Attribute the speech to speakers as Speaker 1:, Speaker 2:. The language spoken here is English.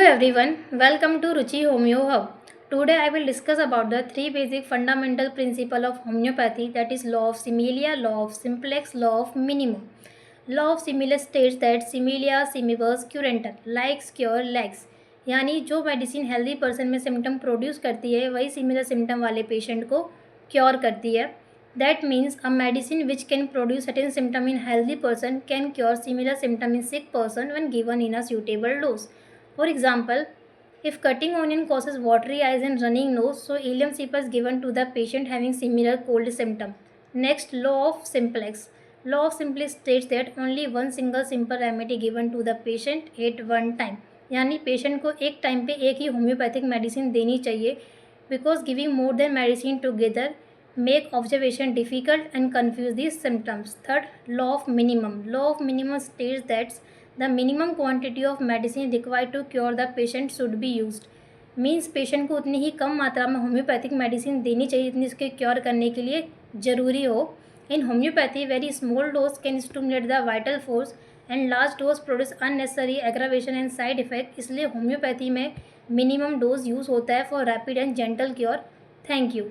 Speaker 1: everyone, welcome to Ruchi Homeo Hub. Today I will discuss about the three basic fundamental principle of homeopathy, that is law of similia, law of simplex, law of minimum. Law of similia states that similia simibus curantur, likes cure likes. यानी जो medicine healthy person में symptom produce करती है वही similar symptom वाले patient को cure करती है. That means a medicine which can produce certain symptom in healthy person can cure similar symptom in sick person when given in a suitable dose. For example, if cutting onion causes watery eyes and running nose, so Ilium cepa is given to the patient having similar cold symptom. Next, law of simplex. Law of simplex states that only one single simple remedy given to the patient at one time. यानी patient को एक time पे एक ही homeopathic medicine देनी चाहिए, because giving more than medicine together make observation difficult and confuse these symptoms. Third, law of minimum. Law of minimum states that the minimum quantity of medicine required to cure the patient should be used. Means patient को उतनी ही कम मात्रा में homeopathic medicine देनी चाहिए जितनी उसके cure करने के लिए ज़रूरी हो. In homeopathy very small dose can stimulate the vital force and large dose produce unnecessary aggravation and side effect. इसलिए होम्योपैथी में मिनिमम डोज यूज़ होता है for rapid and gentle cure. Thank you.